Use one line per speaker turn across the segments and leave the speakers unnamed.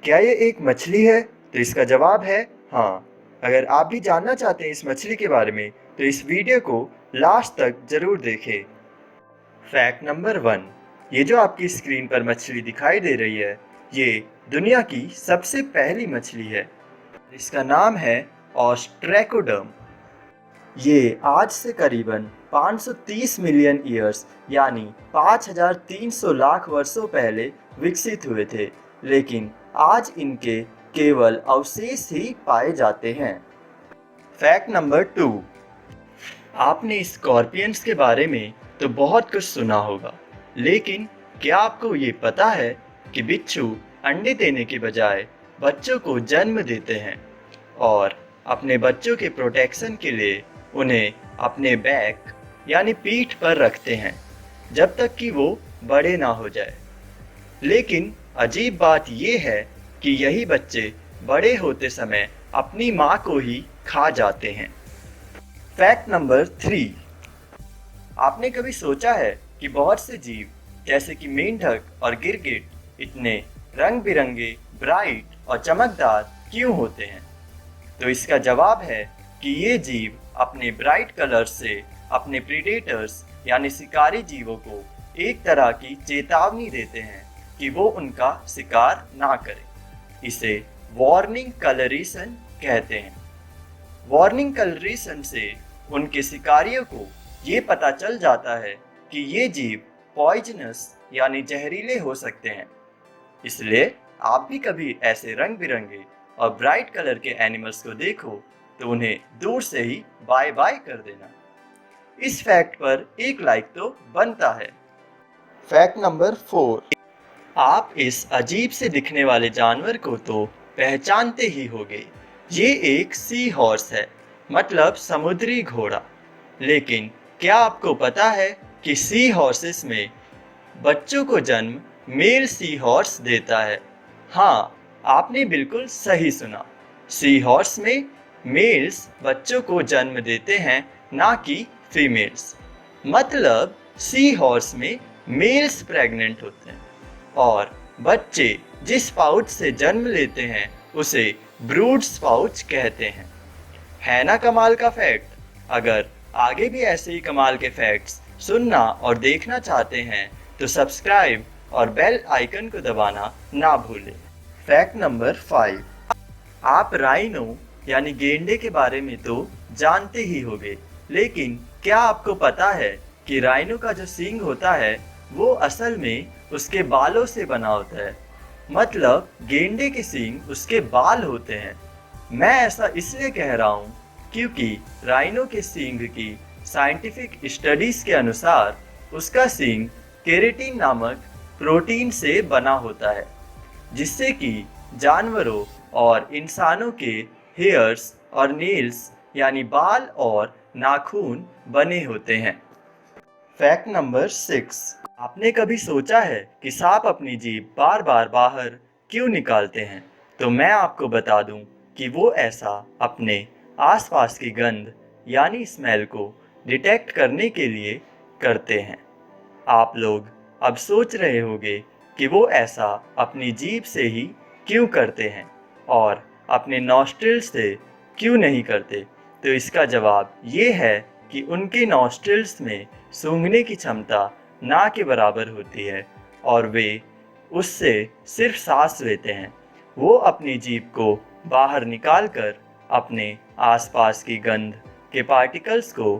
क्या ये एक मछली है? तो इसका जवाब है हाँ। अगर आप भी जानना चाहते हैं इस मछली के बारे में तो इस वीडियो को लास्ट तक जरूर देखें। फैक्ट नंबर 1, ये जो आपकी स्क्रीन पर मछली दिखाई दे रही है ये दुनिया की सबसे पहली मछली है। इसका नाम है ऑस्ट्रैकोडर्म। ये आज से करीबन 530 मिलियन ईयर्स यानी 5300 लाख वर्षों पहले विकसित हुए थे, लेकिन आज इनके केवल अवशेष ही पाए जाते हैं। फैक्ट नंबर 2, आपने स्कॉर्पियंस के बारे में तो बहुत कुछ सुना होगा, लेकिन क्या आपको ये पता है कि बिच्छू अंडे देने के बजाय बच्चों को जन्म देते हैं और अपने बच्चों के प्रोटेक्शन के लिए उन्हें अपने बैक यानी पीठ पर रखते हैं जब तक कि वो बड़े ना हो जाए। लेकिन अजीब बात ये है कि यही बच्चे बड़े होते समय अपनी माँ को ही खा जाते हैं। फैक्ट नंबर 3, आपने कभी सोचा है कि बहुत से जीव जैसे कि मेंढक और गिरगिट इतने रंग बिरंगे, ब्राइट और चमकदार क्यों होते हैं? तो इसका जवाब है कि ये जीव अपने ब्राइट कलर्स से अपने प्रीडेटर्स यानी शिकारी जीवों को एक तरह की चेतावनी देते हैं कि वो उनका शिकार ना करें। इसे वार्निंग कलरेशन कहते हैं। वार्निंग कलरेशन से उनके शिकारियों को ये पता चल जाता है कि ये जीव पॉइजनस यानी जहरीले हो सकते हैं। इसलिए आप भी कभी ऐसे रंग बिरंगे और ब्राइट कलर के एनिमल्स को देखो तो उन्हें दूर से ही बाय बाय कर देना। इस फैक्ट पर एक लाइक तो बनता है। फैक्ट नंबर 4, आप इस अजीब से दिखने वाले जानवर को तो पहचानते ही होंगे। ये एक सी हॉर्स है, मतलब समुद्री घोड़ा। लेकिन क्या आपको पता है कि सी हॉर्सेस में बच्चों को जन्म मेल सी हॉर्स देता है? हाँ, आपने बिल्कुल सही सुना। सी हॉर्स में मेल्स बच्चों को जन्म देते हैं, ना कि फीमेल्स। मतलब सी हॉर्स में मेल्स प्रेग्नेंट होते हैं और बच्चे जिस पाउच से जन्म लेते हैं उसे ब्रूड पाउच कहते हैं। है ना कमाल का फैक्ट? अगर आगे भी ऐसे ही कमाल के फैक्ट्स सुनना और देखना चाहते हैं तो सब्सक्राइब और बेल आइकन को दबाना ना भूलें। फैक्ट नंबर 5, आप राइनो यानी गेंडे के बारे में तो जानते ही होंगे, लेकिन क्या आपको पता है कि राइनो का जो सींग होता है वो असल में उसके बालों से बना होता है। मतलब गेंडे के सींग उसके बाल होते हैं। मैं ऐसा इसलिए कह रहा हूँ क्योंकि राइनो के सींग की साइंटिफिक स्टडीज के अनुसार उसका सींग केराटिन नामक प्रोटीन से बना होता है, जिससे कि जानवरों और इंसानों के हेयर्स और नेल्स यानी बाल और नाखून बने होते हैं। फैक्ट नंबर 6, आपने कभी सोचा है कि सांप अपनी जीभ बार बार बाहर क्यों निकालते हैं? तो मैं आपको बता दूं कि वो ऐसा अपने आसपास की गंध यानी स्मेल को डिटेक्ट करने के लिए करते हैं। आप लोग अब सोच रहे होंगे कि वो ऐसा अपनी जीभ से ही क्यों करते हैं और अपने नॉस्ट्रिल्स से क्यों नहीं करते? तो इसका जवाब ये है कि उनके नॉस्ट्रिल्स में सूंघने की क्षमता ना के बराबर होती है और वे उससे सिर्फ सांस लेते हैं। वो अपनी जीभ को बाहर निकालकर अपने आसपास की गंध के पार्टिकल्स को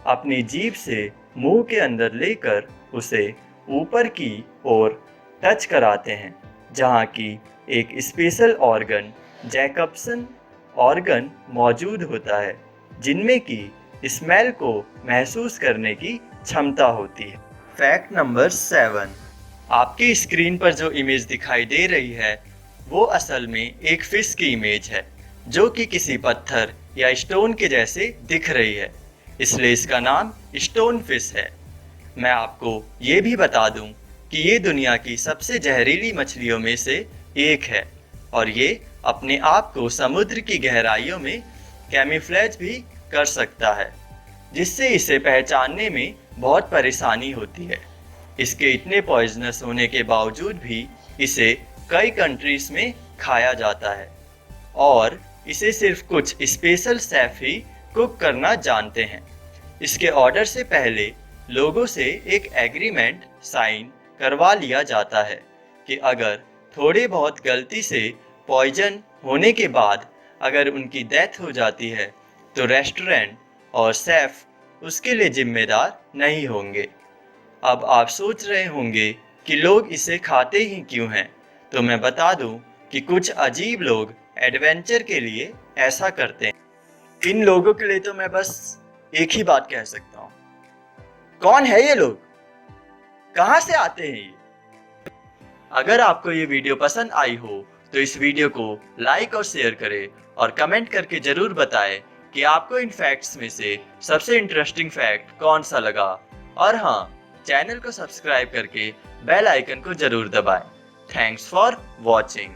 अपनी जीभ से मुंह के अंदर लेकर उसे ऊपर की ओर टच कराते हैं, जहाँ की एक स्पेशल ऑर्गन जैकबसन ऑर्गन मौजूद होता है, जिनमें की स्मेल को महसूस करने की क्षमता होती है। फैक्ट नंबर 7, आपकी स्क्रीन पर जो इमेज दिखाई दे रही है वो असल में एक फिश की इमेज है जो कि किसी पत्थर या स्टोन के जैसे दिख रही है, इसलिए इसका नाम स्टोन फिश है। मैं आपको ये भी बता दूं कि ये दुनिया की सबसे जहरीली मछलियों में से एक है और ये अपने आप को समुद्र की गहराइयों में कैमोफ्लेज भी कर सकता है, जिससे इसे पहचानने में बहुत परेशानी होती है। इसके इतने पॉइजनस होने के बावजूद भी इसे कई कंट्रीज में खाया जाता है और इसे सिर्फ कुछ स्पेशल शेफ ही कुक करना जानते हैं। इसके ऑर्डर से पहले लोगों से एक एग्रीमेंट साइन करवा लिया जाता है कि अगर थोड़ी बहुत गलती से पॉइजन होने के बाद अगर उनकी डेथ हो जाती है तो रेस्टोरेंट और शेफ उसके लिए जिम्मेदार नहीं होंगे। अब आप सोच रहे होंगे कि लोग इसे खाते ही क्यों हैं, तो मैं बता दूं कि कुछ अजीब लोग एडवेंचर के लिए ऐसा करते हैं। इन लोगों के लिए तो मैं बस एक ही बात कह सकता हूँ, कौन है ये लोग, कहाँ से आते हैं ये? अगर आपको ये वीडियो पसंद आई हो तो इस वीडियो को लाइक और शेयर करें और कमेंट करके जरूर बताएं कि आपको इन फैक्ट्स में से सबसे इंटरेस्टिंग फैक्ट कौन सा लगा। और हाँ, चैनल को सब्सक्राइब करके बेल आइकन को जरूर दबाएं। Thanks for watching.